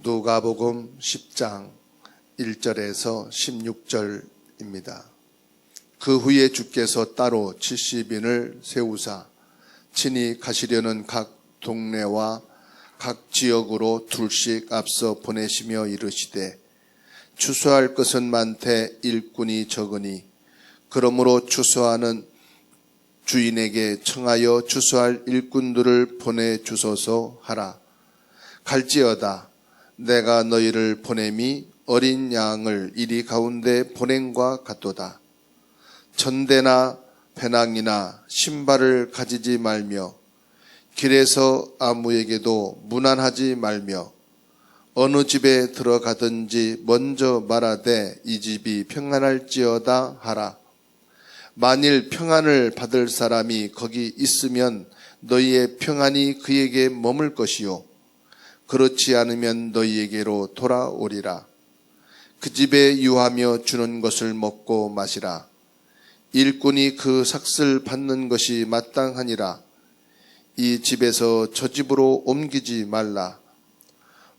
누가복음 10장 1절에서 16절입니다. 그 후에 주께서 따로 70인을 세우사 친히 가시려는 각 동네와 각 지역으로 둘씩 앞서 보내시며 이르시되 추수할 것은 많되 일꾼이 적으니 그러므로 추수하는 주인에게 청하여 추수할 일꾼들을 보내주소서 하라. 갈지어다 내가 너희를 보냄이 어린 양을 이리 가운데 보냄과 같도다. 전대나 배낭이나 신발을 가지지 말며 길에서 아무에게도 문안하지 말며 어느 집에 들어가든지 먼저 말하되 이 집이 평안할지어다 하라. 만일 평안을 받을 사람이 거기 있으면 너희의 평안이 그에게 머물 것이요 그렇지 않으면 너희에게로 돌아오리라. 그 집에 유하며 주는 것을 먹고 마시라. 일꾼이 그 삭슬 받는 것이 마땅하니라. 이 집에서 저 집으로 옮기지 말라.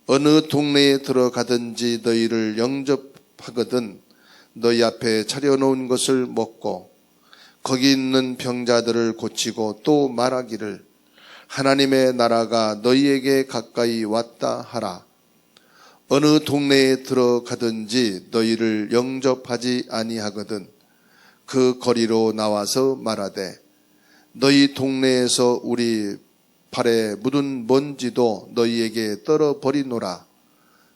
어느 동네에 들어가든지 너희를 영접하거든 너희 앞에 차려놓은 것을 먹고 거기 있는 병자들을 고치고 또 말하기를 하나님의 나라가 너희에게 가까이 왔다 하라. 어느 동네에 들어가든지 너희를 영접하지 아니하거든 그 거리로 나와서 말하되 너희 동네에서 우리 발에 묻은 먼지도 너희에게 떨어버리노라.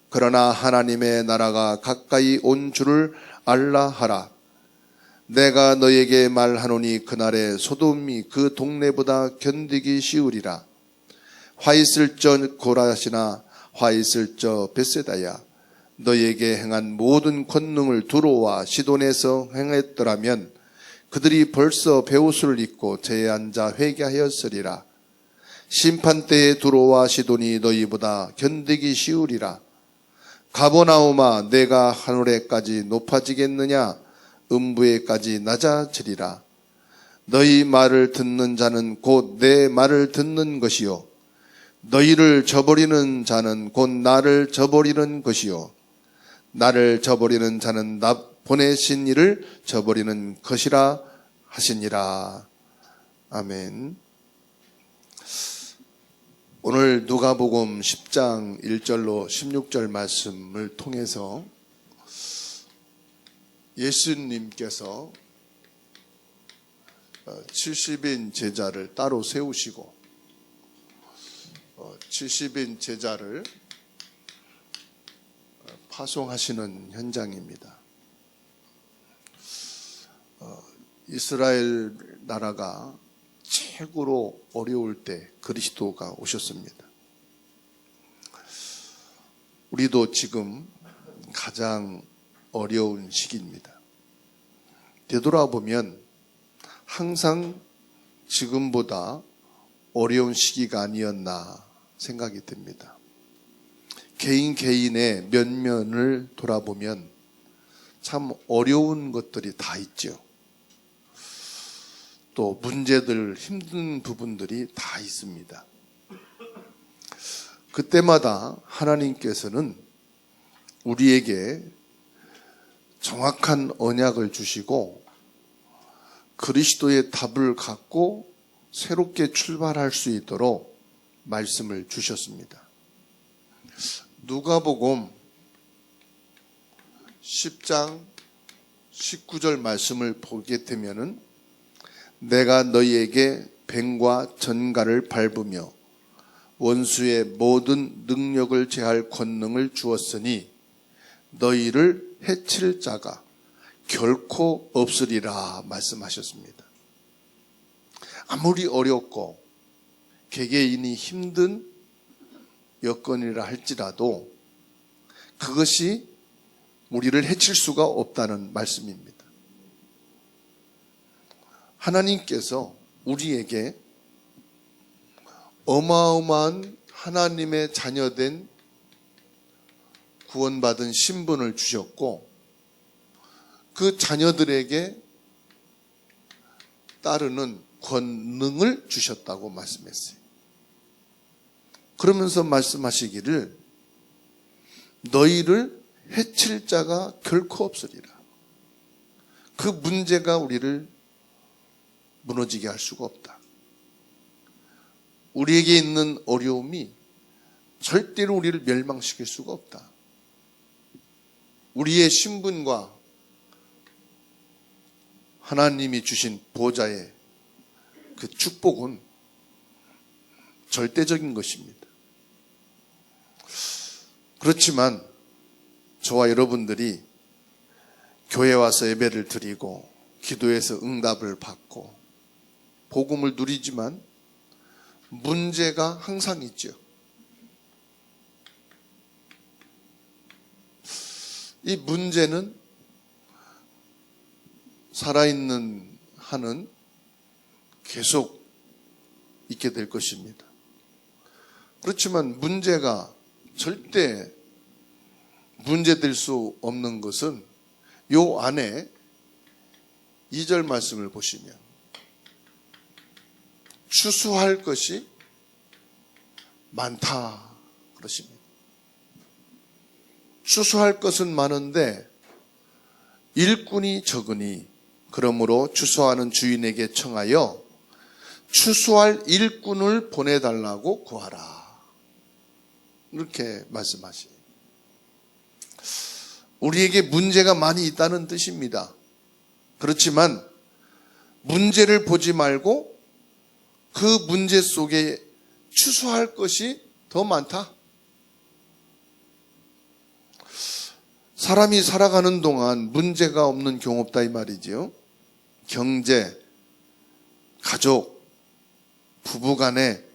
그러나 하나님의 나라가 가까이 온 줄을 알라 하라. 내가 너희에게 말하노니 그날에 소돔이 그 동네보다 견디기 쉬우리라. 화 있을 저 고라시나 화 있을 저 벳세다야 너희에게 행한 모든 권능을 두로와 시돈에서 행했더라면 그들이 벌써 베옷을 입고 제에 앉아 회개하였으리라. 심판때에 두로와 시돈이 너희보다 견디기 쉬우리라. 가버나움아 내가 하늘에까지 높아지겠느냐 음부에까지 낮아지리라. 너희 말을 듣는 자는 곧 내 말을 듣는 것이요 너희를 저버리는 자는 곧 나를 저버리는 것이요 나를 저버리는 자는 나 보내신 이를 저버리는 것이라 하시니라. 아멘. 오늘 누가복음 10장 1절로 16절 말씀을 통해서 예수님께서 70인 제자를 따로 세우시고 70인 제자를 파송하시는 현장입니다. 이스라엘 나라가 최고로 어려울 때 그리스도가 오셨습니다. 우리도 지금 가장 어려운 시기입니다. 되돌아보면 항상 지금보다 어려운 시기가 아니었나 생각이 듭니다. 개인의 면면을 돌아보면 참 어려운 것들이 다 있죠. 또 문제들, 힘든 부분들이 다 있습니다. 그때마다 하나님께서는 우리에게 정확한 언약을 주시고 그리스도의 답을 갖고 새롭게 출발할 수 있도록 말씀을 주셨습니다. 누가복음 10장 19절 말씀을 보게 되면은 내가 너희에게 뱀과 전갈을 밟으며 원수의 모든 능력을 제할 권능을 주었으니 너희를 해칠 자가 결코 없으리라 말씀하셨습니다. 아무리 어렵고 개개인이 힘든 여건이라 할지라도 그것이 우리를 해칠 수가 없다는 말씀입니다. 하나님께서 우리에게 어마어마한 하나님의 자녀된 구원받은 신분을 주셨고 그 자녀들에게 따르는 권능을 주셨다고 말씀했어요. 그러면서 말씀하시기를 너희를 해칠 자가 결코 없으리라. 그 문제가 우리를 무너지게 할 수가 없다. 우리에게 있는 어려움이 절대로 우리를 멸망시킬 수가 없다. 우리의 신분과 하나님이 주신 보좌의 그 축복은 절대적인 것입니다. 그렇지만 저와 여러분들이 교회 와서 예배를 드리고 기도해서 응답을 받고 복음을 누리지만 문제가 항상 있죠. 이 문제는 살아있는 한은 계속 있게 될 것입니다. 그렇지만 문제가 절대 문제될 수 없는 것은 요 안에 2절 말씀을 보시면 추수할 것이 많다 그러십니다. 추수할 것은 많은데 일꾼이 적으니 그러므로 추수하는 주인에게 청하여 추수할 일꾼을 보내달라고 구하라. 이렇게 말씀하시네요. 우리에게 문제가 많이 있다는 뜻입니다. 그렇지만 문제를 보지 말고 그 문제 속에 추수할 것이 더 많다. 사람이 살아가는 동안 문제가 없는 경우 없다 이 말이지요. 경제, 가족, 부부간의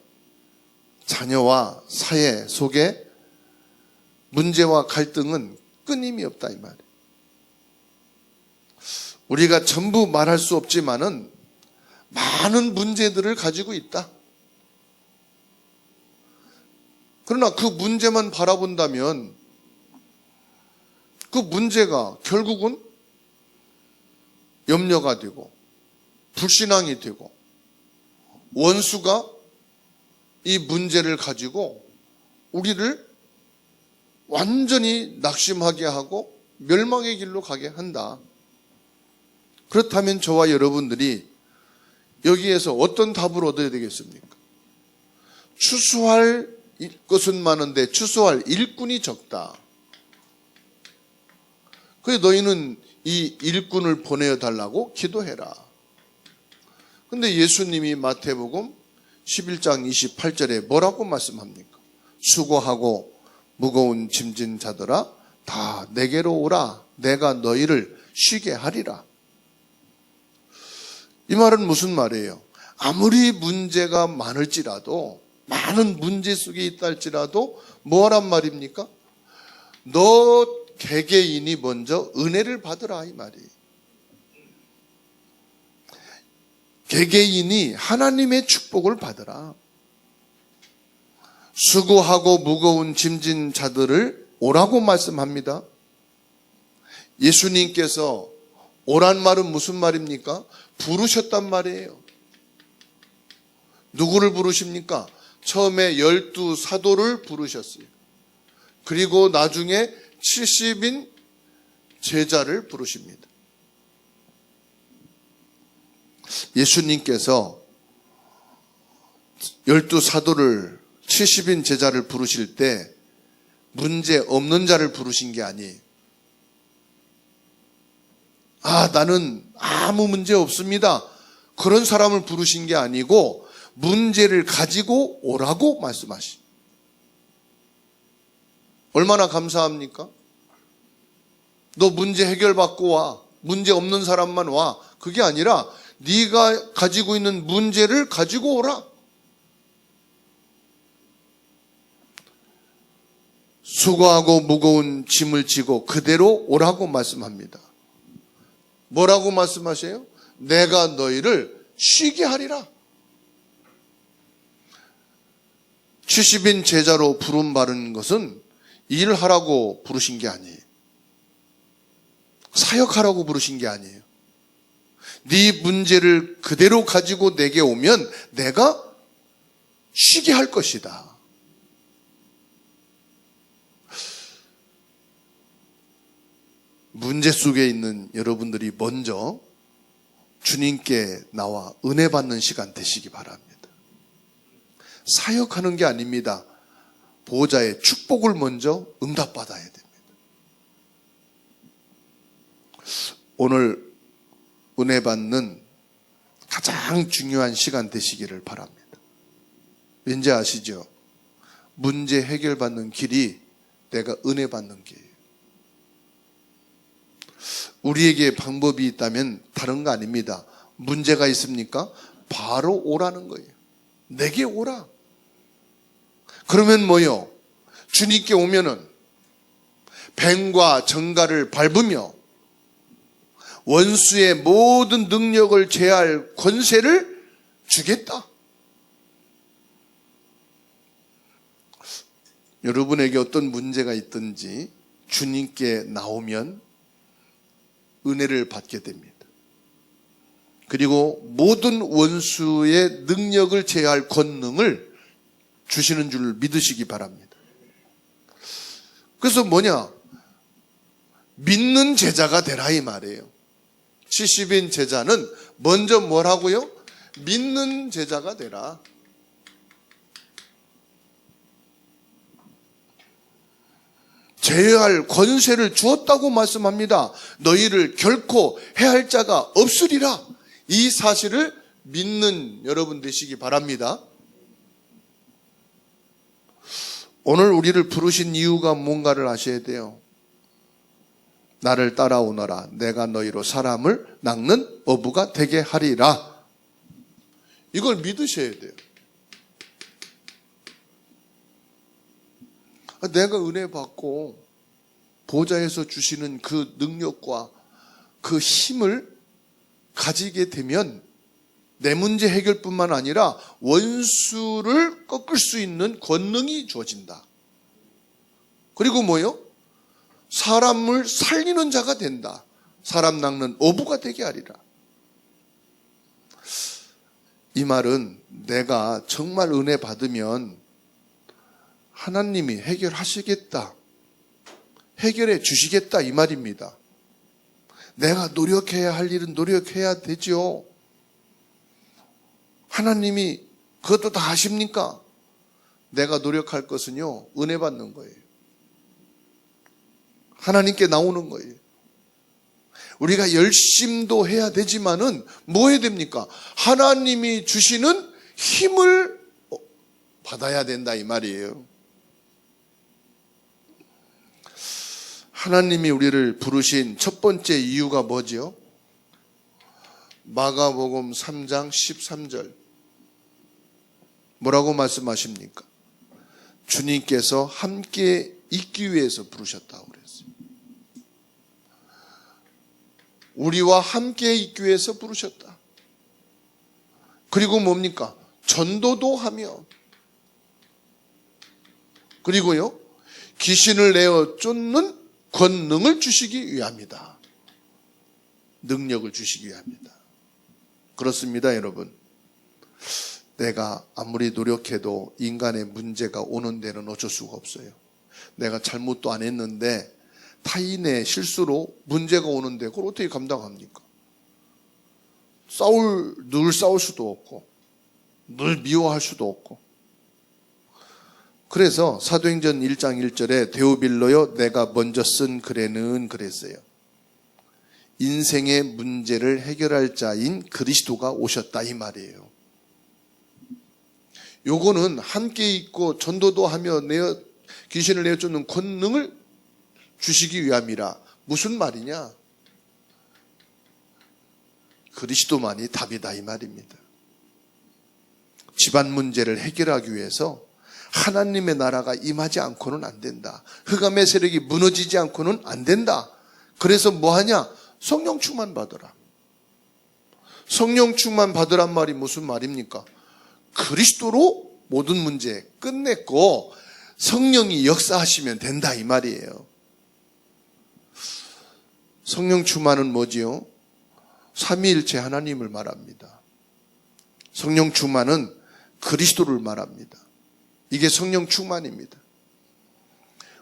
자녀와 사회 속에 문제와 갈등은 끊임이 없다 이 말이에요. 우리가 전부 말할 수 없지만은 많은 문제들을 가지고 있다. 그러나 그 문제만 바라본다면 그 문제가 결국은 염려가 되고 불신앙이 되고 원수가 이 문제를 가지고 우리를 완전히 낙심하게 하고 멸망의 길로 가게 한다. 그렇다면 저와 여러분들이 여기에서 어떤 답을 얻어야 되겠습니까? 추수할 것은 많은데 추수할 일꾼이 적다. 그래서 너희는 이 일꾼을 보내달라고 기도해라. 근데 예수님이 마태복음 11장 28절에 뭐라고 말씀합니까? 수고하고 무거운 짐진 자들아 다 내게로 오라. 내가 너희를 쉬게 하리라. 이 말은 무슨 말이에요? 아무리 문제가 많을지라도 많은 문제 속에 있다 할지라도 뭐란 말입니까? 너 개개인이 먼저 은혜를 받으라 이 말이에요. 개개인이 하나님의 축복을 받으라. 수고하고 무거운 짐진 자들을 오라고 말씀합니다. 예수님께서 오란 말은 무슨 말입니까? 부르셨단 말이에요. 누구를 부르십니까? 처음에 12 사도를 부르셨어요. 그리고 나중에 70인 제자를 부르십니다. 예수님께서 12 사도를 70인 제자를 부르실 때 문제 없는 자를 부르신 게 아니에요. 나는 아무 문제 없습니다. 그런 사람을 부르신 게 아니고 문제를 가지고 오라고 말씀하십니다. 얼마나 감사합니까? 너 문제 해결받고 와. 문제 없는 사람만 와. 그게 아니라 네가 가지고 있는 문제를 가지고 오라. 수고하고 무거운 짐을 지고 그대로 오라고 말씀합니다. 뭐라고 말씀하세요? 내가 너희를 쉬게 하리라. 70인 제자로 부름받은 것은 일하라고 부르신 게 아니에요. 사역하라고 부르신 게 아니에요. 네 문제를 그대로 가지고 내게 오면 내가 쉬게 할 것이다. 문제 속에 있는 여러분들이 먼저 주님께 나와 은혜 받는 시간 되시기 바랍니다. 사역하는 게 아닙니다. 보호자의 축복을 먼저 응답받아야 됩니다. 오늘 은혜 받는 가장 중요한 시간 되시기를 바랍니다. 왠지 아시죠? 문제 해결받는 길이 내가 은혜 받는 길이에요. 우리에게 방법이 있다면 다른 거 아닙니다. 문제가 있습니까? 바로 오라는 거예요. 내게 오라. 그러면 뭐요? 주님께 오면은 뱀과 정갈을 밟으며 원수의 모든 능력을 제할 권세를 주겠다. 여러분에게 어떤 문제가 있든지 주님께 나오면 은혜를 받게 됩니다. 그리고 모든 원수의 능력을 제할 권능을 주시는 줄 믿으시기 바랍니다. 그래서 뭐냐? 믿는 제자가 되라 이 말이에요. 70인 제자는 먼저 뭐라고요? 믿는 제자가 되라. 제어할 권세를 주었다고 말씀합니다. 너희를 결코 해할 자가 없으리라. 이 사실을 믿는 여러분 되시기 바랍니다. 오늘 우리를 부르신 이유가 뭔가를 아셔야 돼요. 나를 따라오너라. 내가 너희로 사람을 낚는 어부가 되게 하리라. 이걸 믿으셔야 돼요. 내가 은혜 받고 보좌에서 주시는 그 능력과 그 힘을 가지게 되면 내 문제 해결뿐만 아니라 원수를 꺾을 수 있는 권능이 주어진다. 그리고 뭐요? 사람을 살리는 자가 된다. 사람 낚는 어부가 되게 하리라. 이 말은 내가 정말 은혜 받으면 하나님이 해결하시겠다. 해결해 주시겠다 이 말입니다. 내가 노력해야 할 일은 노력해야 되죠. 하나님이 그것도 다 하십니까? 내가 노력할 것은요, 은혜 받는 거예요. 하나님께 나오는 거예요. 우리가 열심도 해야 되지만은 뭐 해야 됩니까? 하나님이 주시는 힘을 받아야 된다 이 말이에요. 하나님이 우리를 부르신 첫 번째 이유가 뭐죠? 마가복음 3장 13절 뭐라고 말씀하십니까? 주님께서 함께 있기 위해서 부르셨다고 그랬어요. 우리와 함께 있기 위해서 부르셨다. 그리고 뭡니까? 전도도 하며 그리고요 귀신을 내어 쫓는 권능을 주시기 위함이다. 능력을 주시기 위함이다. 그렇습니다, 여러분. 내가 아무리 노력해도 인간의 문제가 오는 데는 어쩔 수가 없어요. 내가 잘못도 안 했는데 타인의 실수로 문제가 오는데 그걸 어떻게 감당합니까? 늘 싸울 수도 없고 늘 미워할 수도 없고. 그래서 사도행전 1장 1절에 데오빌로여 내가 먼저 쓴 글에는 그랬어요. 인생의 문제를 해결할 자인 그리스도가 오셨다 이 말이에요. 요거는 함께 있고 전도도 하며 귀신을 내쫓는 권능을 주시기 위함이라. 무슨 말이냐? 그리스도만이 답이다 이 말입니다. 집안 문제를 해결하기 위해서 하나님의 나라가 임하지 않고는 안 된다. 흑암의 세력이 무너지지 않고는 안 된다. 그래서 뭐하냐? 성령 충만 받으라. 성령 충만 받으란 말이 무슨 말입니까? 그리스도로 모든 문제 끝냈고 성령이 역사하시면 된다 이 말이에요. 성령 충만은 뭐지요? 삼위일체 하나님을 말합니다. 성령 충만은 그리스도를 말합니다. 이게 성령 충만입니다.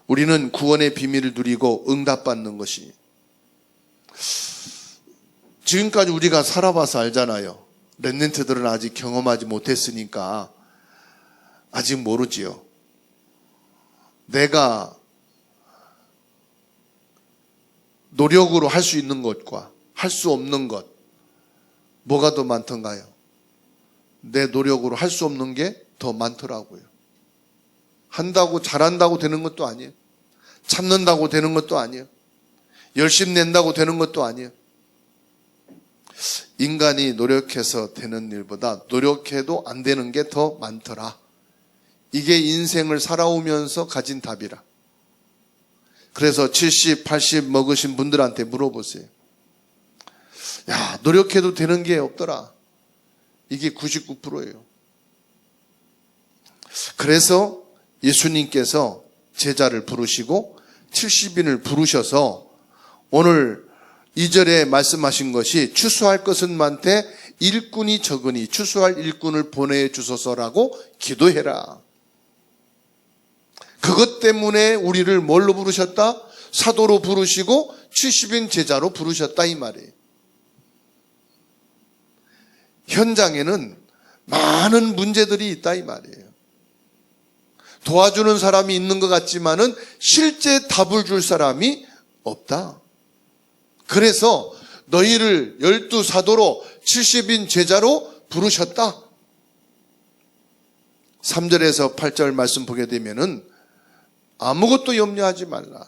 우리는 구원의 비밀을 누리고 응답받는 것이 지금까지 우리가 살아봐서 알잖아요. 렘넌트들은 아직 경험하지 못했으니까 아직 모르지요. 내가 노력으로 할 수 있는 것과 할 수 없는 것, 뭐가 더 많던가요? 내 노력으로 할 수 없는 게 더 많더라고요. 한다고 잘한다고 되는 것도 아니에요. 참는다고 되는 것도 아니에요. 열심 낸다고 되는 것도 아니에요. 인간이 노력해서 되는 일보다 노력해도 안 되는 게 더 많더라. 이게 인생을 살아오면서 가진 답이라. 그래서 70, 80 먹으신 분들한테 물어보세요. 야, 노력해도 되는 게 없더라. 이게 99%예요. 그래서 예수님께서 제자를 부르시고 70인을 부르셔서 오늘 2절에 말씀하신 것이 추수할 것은 많되 일꾼이 적으니 추수할 일꾼을 보내주소서라고 기도해라. 그것 때문에 우리를 뭘로 부르셨다? 사도로 부르시고 70인 제자로 부르셨다 이 말이에요. 현장에는 많은 문제들이 있다 이 말이에요. 도와주는 사람이 있는 것 같지만은 실제 답을 줄 사람이 없다. 그래서 너희를 12사도로 70인 제자로 부르셨다. 3절에서 8절 말씀 보게 되면은 아무것도 염려하지 말라.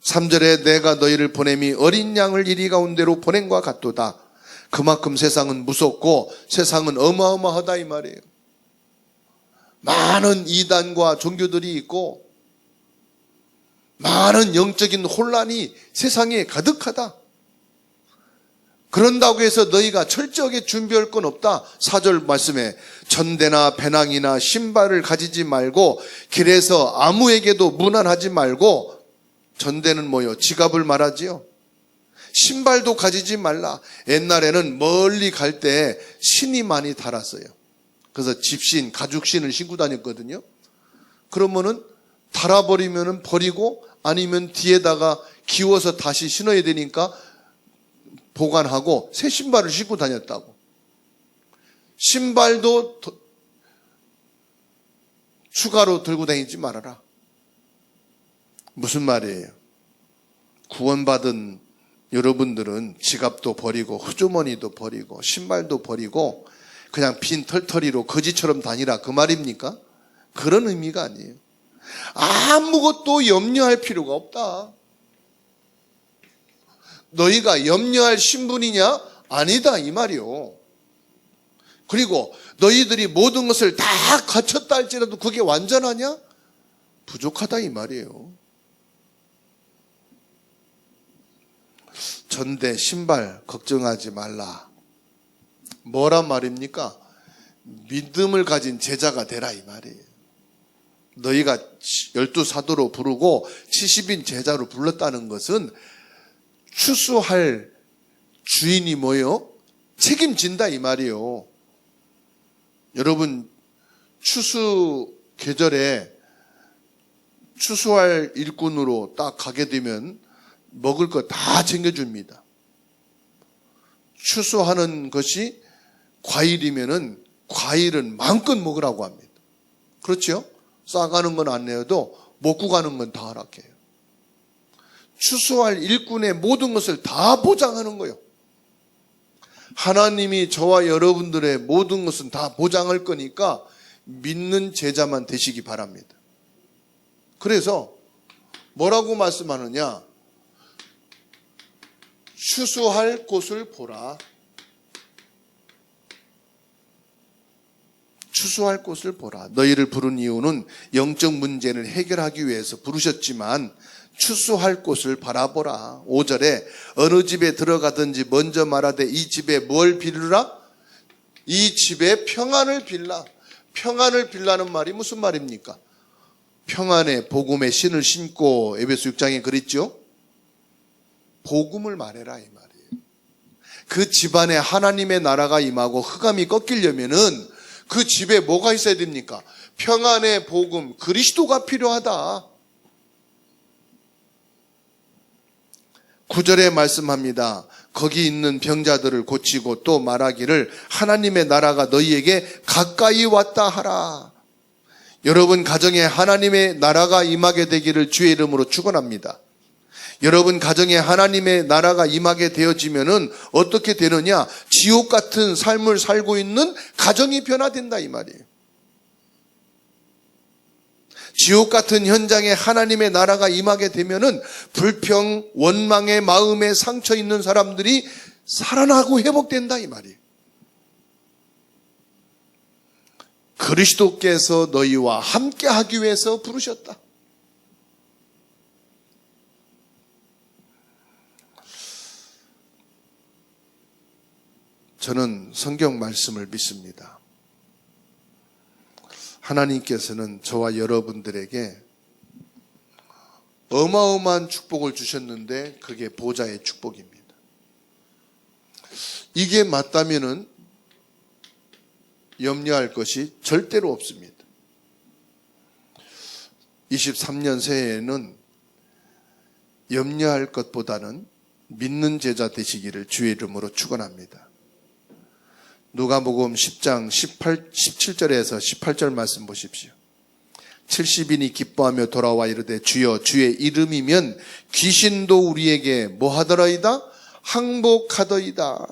3절에 내가 너희를 보냄이 어린 양을 이리 가운데로 보낸 것 같도다. 그만큼 세상은 무섭고 세상은 어마어마하다 이 말이에요. 많은 이단과 종교들이 있고 많은 영적인 혼란이 세상에 가득하다. 그런다고 해서 너희가 철저하게 준비할 건 없다. 4절 말씀에 전대나 배낭이나 신발을 가지지 말고 길에서 아무에게도 무난하지 말고, 전대는 뭐요? 지갑을 말하지요. 신발도 가지지 말라. 옛날에는 멀리 갈 때 신이 많이 달았어요. 그래서 집신, 가죽신을 신고 다녔거든요. 그러면은 달아버리면은 버리고 아니면 뒤에다가 기워서 다시 신어야 되니까 보관하고 새 신발을 신고 다녔다고. 신발도 추가로 들고 다니지 말아라. 무슨 말이에요? 구원받은 여러분들은 지갑도 버리고 호주머니도 버리고 신발도 버리고 그냥 빈 털터리로 거지처럼 다니라 그 말입니까? 그런 의미가 아니에요. 아무것도 염려할 필요가 없다. 너희가 염려할 신분이냐? 아니다 이 말이요. 그리고 너희들이 모든 것을 다 갖췄다 할지라도 그게 완전하냐? 부족하다 이 말이에요. 전대, 신발 걱정하지 말라. 뭐란 말입니까? 믿음을 가진 제자가 되라 이 말이에요. 너희가 12사도로 부르고 70인 제자로 불렀다는 것은 추수할 주인이 뭐예요? 책임진다 이 말이에요. 여러분 추수 계절에 추수할 일꾼으로 딱 가게 되면 먹을 거 다 챙겨줍니다. 추수하는 것이 과일이면은 과일은 마음껏 먹으라고 합니다. 그렇죠? 싸가는 건 안 내어도 먹고 가는 건 다 허락해요. 추수할 일꾼의 모든 것을 다 보장하는 거예요. 하나님이 저와 여러분들의 모든 것은 다 보장할 거니까 믿는 제자만 되시기 바랍니다. 그래서 뭐라고 말씀하느냐? 추수할 곳을 보라. 추수할 곳을 보라. 너희를 부른 이유는 영적 문제를 해결하기 위해서 부르셨지만 추수할 곳을 바라보라. 5절에 어느 집에 들어가든지 먼저 말하되 이 집에 뭘 빌으라? 이 집에 평안을 빌라. 평안을 빌라는 말이 무슨 말입니까? 평안의 복음의 신을 신고 에베소 6장에 그랬죠? 복음을 말해라 이 말이에요. 그 집안에 하나님의 나라가 임하고 흑암이 꺾이려면은 그 집에 뭐가 있어야 됩니까? 평안의 복음, 그리스도가 필요하다. 9절에 말씀합니다. 거기 있는 병자들을 고치고 또 말하기를 하나님의 나라가 너희에게 가까이 왔다 하라. 여러분 가정에 하나님의 나라가 임하게 되기를 주의 이름으로 축원합니다. 여러분 가정에 하나님의 나라가 임하게 되어지면은 어떻게 되느냐? 지옥 같은 삶을 살고 있는 가정이 변화된다 이 말이에요. 지옥 같은 현장에 하나님의 나라가 임하게 되면은 불평, 원망의 마음에 상처 있는 사람들이 살아나고 회복된다 이 말이에요. 그리스도께서 너희와 함께 하기 위해서 부르셨다. 저는 성경 말씀을 믿습니다. 하나님께서는 저와 여러분들에게 어마어마한 축복을 주셨는데 그게 보좌의 축복입니다. 이게 맞다면은 염려할 것이 절대로 없습니다. 23년 새해에는 염려할 것보다는 믿는 제자 되시기를 주의 이름으로 축원합니다. 누가복음 10장 17절에서 18절 말씀 보십시오. 70인이 기뻐하며 돌아와 이르되 주여 주의 이름이면 귀신도 우리에게 뭐 하더라이다? 항복하더이다.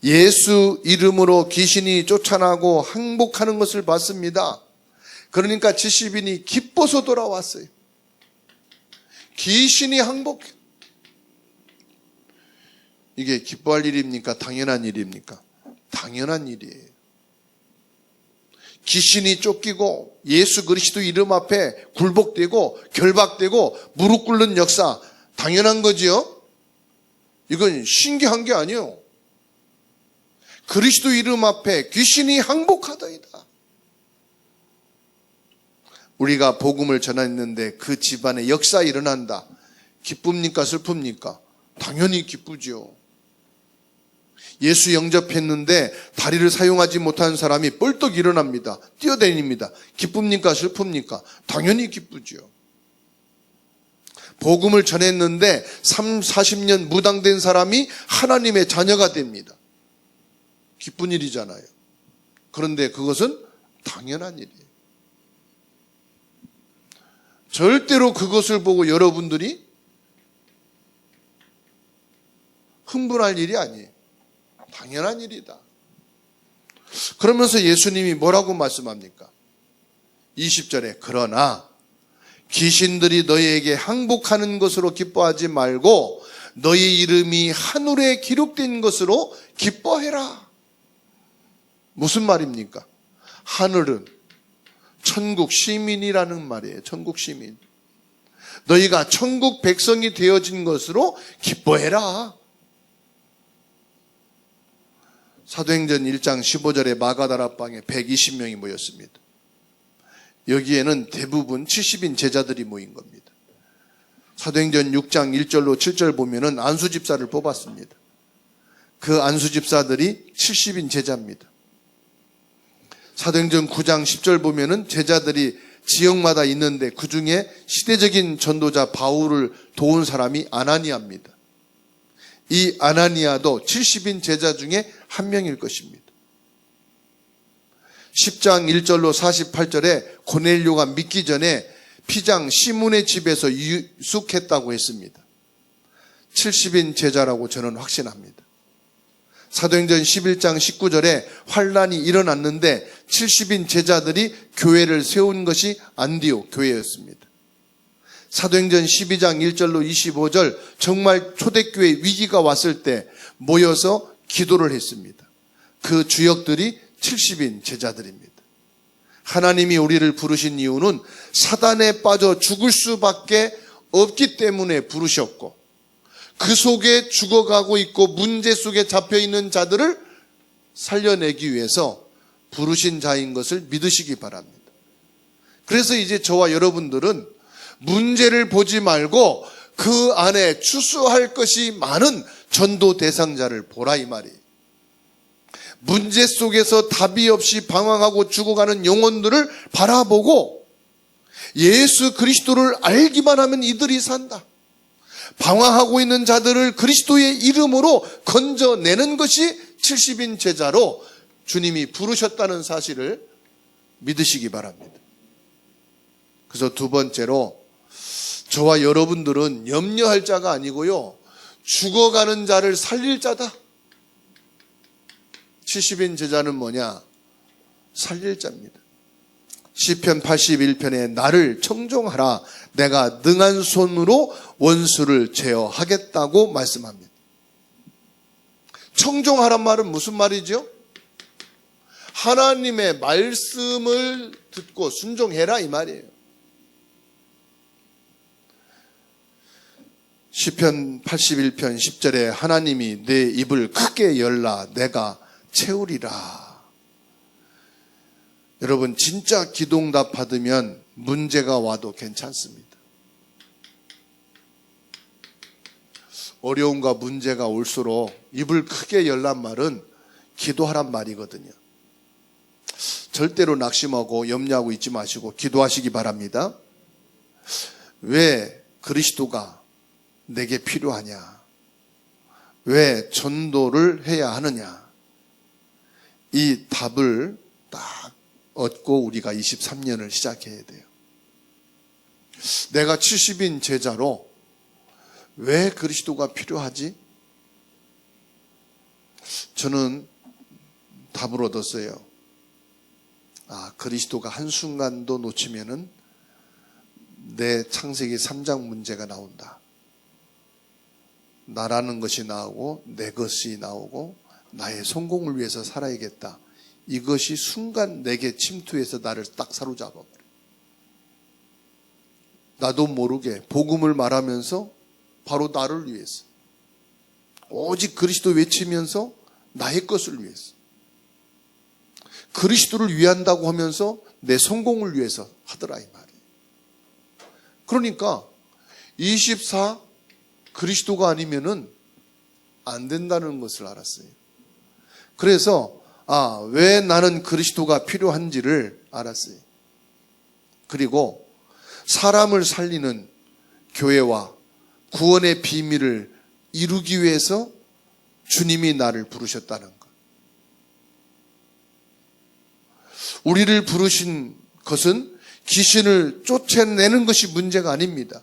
예수 이름으로 귀신이 쫓아나고 항복하는 것을 봤습니다. 그러니까 70인이 기뻐서 돌아왔어요. 귀신이 항복. 이게 기뻐할 일입니까? 당연한 일입니까? 당연한 일이에요. 귀신이 쫓기고 예수 그리스도 이름 앞에 굴복되고 결박되고 무릎 꿇는 역사 당연한 거지요. 이건 신기한 게 아니에요. 그리스도 이름 앞에 귀신이 항복하더이다. 우리가 복음을 전했는데 그 집안에 역사 일어난다. 기쁩니까? 슬픕니까? 당연히 기쁘죠. 예수 영접했는데 다리를 사용하지 못한 사람이 뻘떡 일어납니다. 뛰어다닙니다. 기쁩니까? 슬픕니까? 당연히 기쁘죠. 복음을 전했는데 40년 무당된 사람이 하나님의 자녀가 됩니다. 기쁜 일이잖아요. 그런데 그것은 당연한 일이에요. 절대로 그것을 보고 여러분들이 흥분할 일이 아니에요. 당연한 일이다. 그러면서 예수님이 뭐라고 말씀합니까? 20절에 그러나 귀신들이 너희에게 항복하는 것으로 기뻐하지 말고 너희 이름이 하늘에 기록된 것으로 기뻐해라. 무슨 말입니까? 하늘은 천국 시민이라는 말이에요. 천국 시민. 너희가 천국 백성이 되어진 것으로 기뻐해라. 사도행전 1장 15절에 마가다락방에 120명이 모였습니다. 여기에는 대부분 70인 제자들이 모인 겁니다. 사도행전 6장 1절로 7절 보면은 안수 집사를 뽑았습니다. 그 안수 집사들이 70인 제자입니다. 사도행전 9장 10절 보면은 제자들이 지역마다 있는데 그 중에 시대적인 전도자 바울을 도운 사람이 아나니아입니다. 이 아나니아도 70인 제자 중에 한 명일 것입니다. 10장 1절로 48절에 고넬료가 믿기 전에 피장 시몬의 집에서 유숙했다고 했습니다. 70인 제자라고 저는 확신합니다. 사도행전 11장 19절에 환란이 일어났는데 70인 제자들이 교회를 세운 것이 안디옥 교회였습니다. 사도행전 12장 1절로 25절 정말 초대교회 위기가 왔을 때 모여서 기도를 했습니다. 그 주역들이 70인 제자들입니다. 하나님이 우리를 부르신 이유는 사단에 빠져 죽을 수밖에 없기 때문에 부르셨고 그 속에 죽어가고 있고 문제 속에 잡혀있는 자들을 살려내기 위해서 부르신 자인 것을 믿으시기 바랍니다. 그래서 이제 저와 여러분들은 문제를 보지 말고 그 안에 추수할 것이 많은 전도 대상자를 보라 이 말이에요. 문제 속에서 답이 없이 방황하고 죽어가는 영혼들을 바라보고 예수 그리스도를 알기만 하면 이들이 산다. 방황하고 있는 자들을 그리스도의 이름으로 건져내는 것이 70인 제자로 주님이 부르셨다는 사실을 믿으시기 바랍니다. 그래서 두 번째로, 저와 여러분들은 염려할 자가 아니고요, 죽어가는 자를 살릴 자다. 70인 제자는 뭐냐? 살릴 자입니다. 시편 81편에 나를 청종하라, 내가 능한 손으로 원수를 제어하겠다고 말씀합니다. 청종하란 말은 무슨 말이죠? 하나님의 말씀을 듣고 순종해라, 이 말이에요. 시편 81편 10절에 하나님이 내 입을 크게 열라 내가 채우리라. 여러분, 진짜 기도응답 받으면 문제가 와도 괜찮습니다. 어려움과 문제가 올수록 입을 크게 열란 말은 기도하란 말이거든요. 절대로 낙심하고 염려하고 있지 마시고 기도하시기 바랍니다. 왜 그리스도가 내게 필요하냐? 왜 전도를 해야 하느냐? 이 답을 딱 얻고 우리가 23년을 시작해야 돼요. 내가 70인 제자로 왜 그리스도가 필요하지? 저는 답을 얻었어요. 그리스도가 한순간도 놓치면은 내 창세기 3장 문제가 나온다. 나라는 것이 나오고 내 것이 나오고 나의 성공을 위해서 살아야겠다. 이것이 순간 내게 침투해서 나를 딱 사로잡아버려. 나도 모르게 복음을 말하면서 바로 나를 위해서, 오직 그리스도 외치면서 나의 것을 위해서, 그리스도를 위한다고 하면서 내 성공을 위해서 하더라, 이 말이에요. 그러니까 24 그리스도가 아니면은 안 된다는 것을 알았어요. 그래서 왜 나는 그리스도가 필요한지를 알았어요. 그리고 사람을 살리는 교회와 구원의 비밀을 이루기 위해서 주님이 나를 부르셨다는 것. 우리를 부르신 것은 귀신을 쫓아내는 것이 문제가 아닙니다.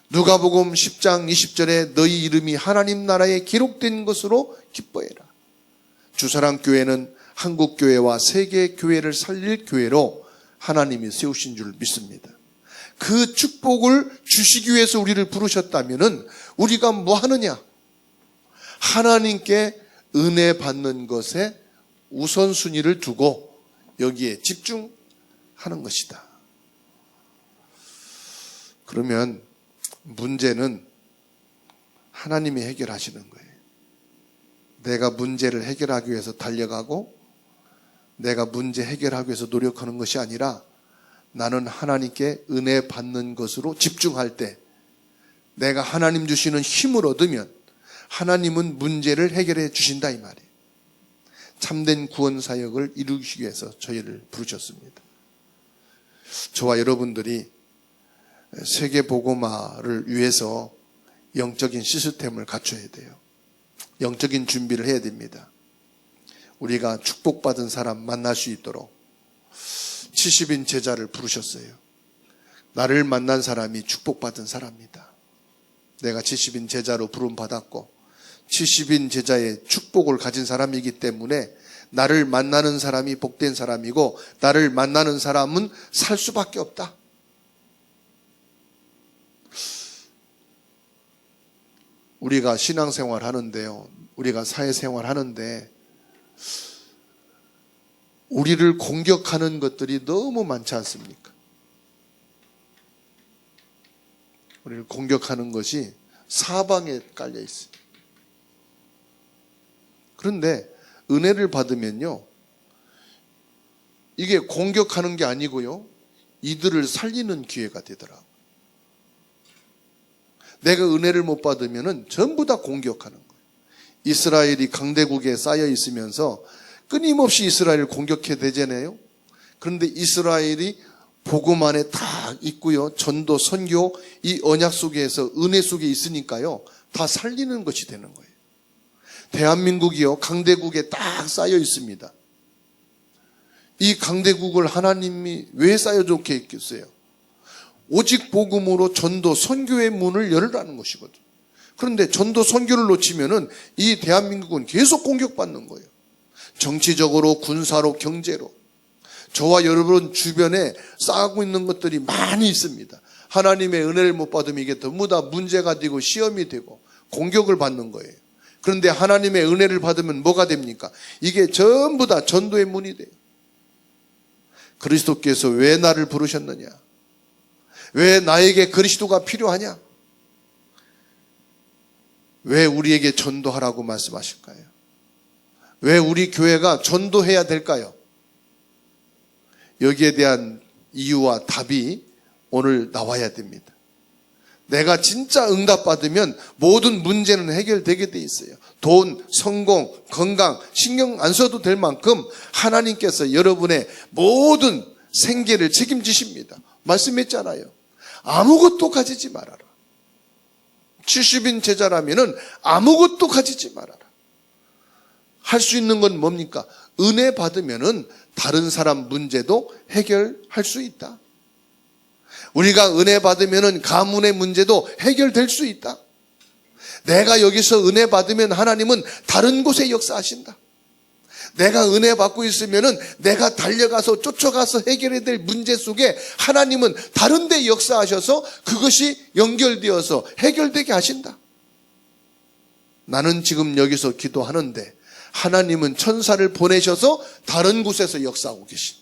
누가복음 10장 20절에 너희 이름이 하나님 나라에 기록된 것으로 기뻐해라. 주사랑교회는 한국교회와 세계교회를 살릴 교회로 하나님이 세우신 줄 믿습니다. 그 축복을 주시기 위해서 우리를 부르셨다면 우리가 뭐 하느냐? 하나님께 은혜 받는 것에 우선순위를 두고 여기에 집중하는 것이다. 그러면 문제는 하나님이 해결하시는 거예요. 내가 문제를 해결하기 위해서 달려가고 내가 문제 해결하기 위해서 노력하는 것이 아니라 나는 하나님께 은혜 받는 것으로 집중할 때 내가 하나님 주시는 힘을 얻으면 하나님은 문제를 해결해 주신다, 이 말이에요. 참된 구원 사역을 이루기 위해서 저희를 부르셨습니다. 저와 여러분들이 세계복음화를 위해서 영적인 시스템을 갖춰야 돼요. 영적인 준비를 해야 됩니다. 우리가 축복받은 사람 만날 수 있도록 70인 제자를 부르셨어요. 나를 만난 사람이 축복받은 사람이다. 내가 70인 제자로 부름받았고 70인 제자의 축복을 가진 사람이기 때문에 나를 만나는 사람이 복된 사람이고 나를 만나는 사람은 살 수밖에 없다. 우리가 신앙생활 하는데요, 우리가 사회생활 하는데 우리를 공격하는 것들이 너무 많지 않습니까? 우리를 공격하는 것이 사방에 깔려 있어요. 그런데 은혜를 받으면요, 이게 공격하는 게 아니고요, 이들을 살리는 기회가 되더라고요. 내가 은혜를 못 받으면 전부 다 공격하는 거예요. 이스라엘이 강대국에 쌓여 있으면서 끊임없이 이스라엘을 공격해 대잖아요. 그런데 이스라엘이 복음 안에 다 있고요. 전도, 선교, 이 언약 속에서 은혜 속에 있으니까요. 다 살리는 것이 되는 거예요. 대한민국이요. 강대국에 딱 쌓여 있습니다. 이 강대국을 하나님이 왜 쌓여놓게 했겠어요? 오직 복음으로 전도, 선교의 문을 열으라는 것이거든. 그런데 전도, 선교를 놓치면은 이 대한민국은 계속 공격받는 거예요. 정치적으로, 군사로, 경제로. 저와 여러분 주변에 쌓고 있는 것들이 많이 있습니다. 하나님의 은혜를 못 받으면 이게 전부 다 문제가 되고 시험이 되고 공격을 받는 거예요. 그런데 하나님의 은혜를 받으면 뭐가 됩니까? 이게 전부 다 전도의 문이 돼요. 그리스도께서 왜 나를 부르셨느냐? 왜 나에게 그리스도가 필요하냐? 왜 우리에게 전도하라고 말씀하실까요? 왜 우리 교회가 전도해야 될까요? 여기에 대한 이유와 답이 오늘 나와야 됩니다. 내가 진짜 응답받으면 모든 문제는 해결되게 돼 있어요. 돈, 성공, 건강 신경 안 써도 될 만큼 하나님께서 여러분의 모든 생계를 책임지십니다. 말씀했잖아요. 아무것도 가지지 말아라. 70인 제자라면은 아무것도 가지지 말아라. 할 수 있는 건 뭡니까? 은혜 받으면은 다른 사람 문제도 해결할 수 있다. 우리가 은혜 받으면은 가문의 문제도 해결될 수 있다. 내가 여기서 은혜 받으면 하나님은 다른 곳에 역사하신다. 내가 은혜 받고 있으면은 내가 달려가서 쫓아가서 해결해야 될 문제 속에 하나님은 다른 데 역사하셔서 그것이 연결되어서 해결되게 하신다. 나는 지금 여기서 기도하는데 하나님은 천사를 보내셔서 다른 곳에서 역사하고 계신.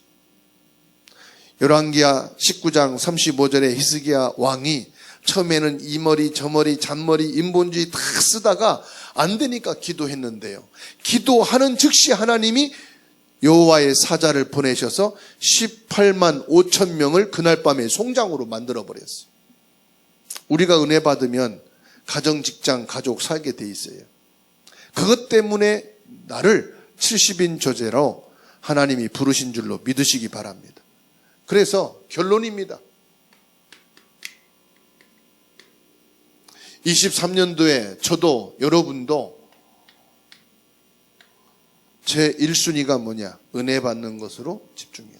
열왕기하 19장 35절에 히스기야 왕이 처음에는 이 머리 저 머리 잔머리 인본주의 다 쓰다가 안 되니까 기도했는데요. 기도하는 즉시 하나님이 여호와의 사자를 보내셔서 18만 5천 명을 그날 밤에 송장으로 만들어버렸어요. 우리가 은혜 받으면 가정, 직장, 가족 살게 돼 있어요. 그것 때문에 나를 70인 조제로 하나님이 부르신 줄로 믿으시기 바랍니다. 그래서 결론입니다. 23년도에 저도 여러분도 제 1순위가 뭐냐? 은혜 받는 것으로 집중해라.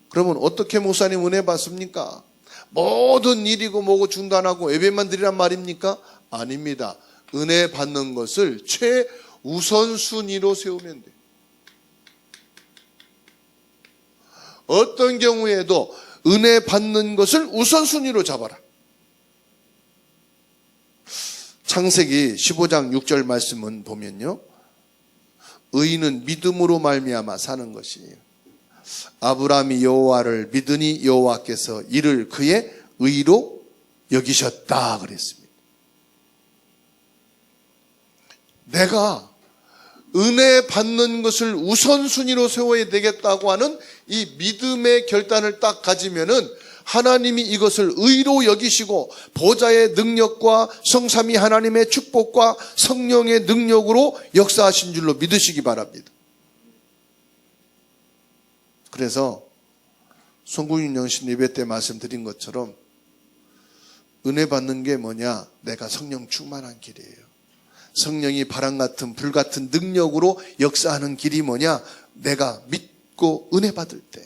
그러면 어떻게 목사님 은혜 받습니까? 모든 일이고 뭐고 중단하고 예배만 드리란 말입니까? 아닙니다. 은혜 받는 것을 최우선순위로 세우면 돼요. 어떤 경우에도 은혜 받는 것을 우선순위로 잡아라. 창세기 15장 6절 말씀은 보면요. 의인은 믿음으로 말미암아 사는 것이에요. 아브라함이 여호와를 믿으니 여호와께서 이를 그의 의로 여기셨다 그랬습니다. 내가 은혜 받는 것을 우선순위로 세워야 되겠다고 하는 이 믿음의 결단을 딱 가지면은 하나님이 이것을 의로 여기시고 보좌의 능력과 성삼위 하나님의 축복과 성령의 능력으로 역사하신 줄로 믿으시기 바랍니다. 그래서 송구윤 영신 예배 때 말씀드린 것처럼 은혜 받는 게 뭐냐? 내가 성령 충만한 길이에요. 성령이 바람 같은 불 같은 능력으로 역사하는 길이 뭐냐? 내가 믿고 은혜 받을 때.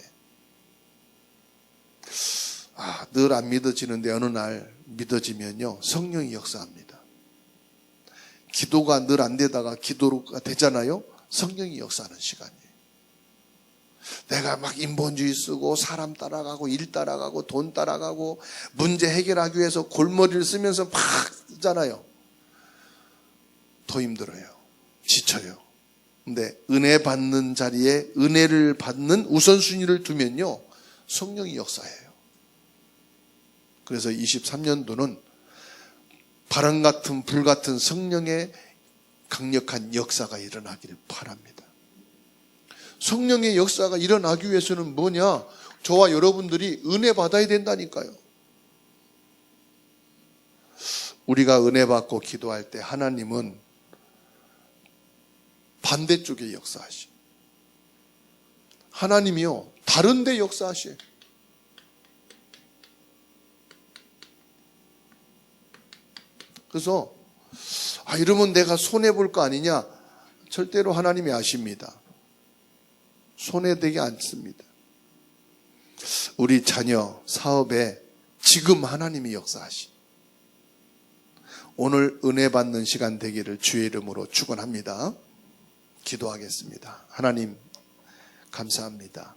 늘 안 믿어지는데 어느 날 믿어지면요. 성령이 역사합니다. 기도가 늘 안 되다가 기도가 되잖아요. 성령이 역사하는 시간이에요. 내가 막 인본주의 쓰고 사람 따라가고 일 따라가고 돈 따라가고 문제 해결하기 위해서 골머리를 쓰면서 막 쓰잖아요. 더 힘들어요. 지쳐요. 근데 은혜 받는 자리에 은혜를 받는 우선순위를 두면요. 성령이 역사해요. 그래서 23년도는 바람 같은 불 같은 성령의 강력한 역사가 일어나기를 바랍니다. 성령의 역사가 일어나기 위해서는 뭐냐? 저와 여러분들이 은혜 받아야 된다니까요. 우리가 은혜 받고 기도할 때 하나님은 반대쪽에 역사하시오. 하나님이요. 다른 데 역사하시오. 그래서 이러면 내가 손해볼 거 아니냐? 절대로 하나님이 아십니다. 손해되지 않습니다. 우리 자녀 사업에 지금 하나님이 역사하시. 오늘 은혜 받는 시간 되기를 주의 이름으로 축원합니다. 기도하겠습니다. 하나님 감사합니다.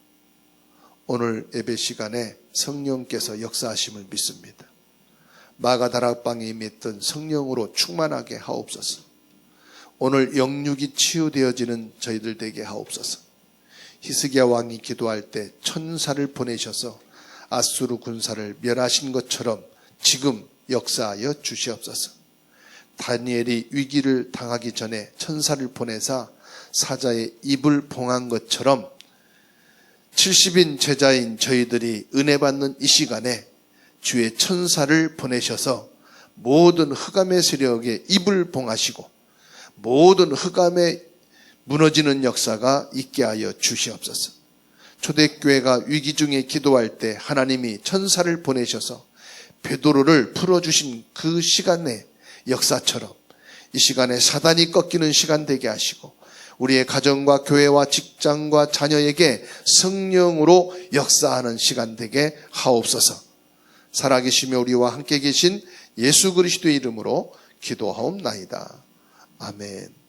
오늘 예배 시간에 성령께서 역사하심을 믿습니다. 마가다락방에 임했던 성령으로 충만하게 하옵소서. 오늘 영육이 치유되어지는 저희들 되게 하옵소서. 히스기야 왕이 기도할 때 천사를 보내셔서 아수르 군사를 멸하신 것처럼 지금 역사하여 주시옵소서. 다니엘이 위기를 당하기 전에 천사를 보내사 사자의 입을 봉한 것처럼 70인 제자인 저희들이 은혜 받는 이 시간에 주의 천사를 보내셔서 모든 흑암의 세력에 입을 봉하시고 모든 흑암의 무너지는 역사가 있게 하여 주시옵소서. 초대교회가 위기 중에 기도할 때 하나님이 천사를 보내셔서 베드로를 풀어주신 그 시간의 역사처럼 이 시간에 사단이 꺾이는 시간 되게 하시고 우리의 가정과 교회와 직장과 자녀에게 성령으로 역사하는 시간 되게 하옵소서. 살아계시며 우리와 함께 계신 예수 그리스도의 이름으로 기도하옵나이다. 아멘.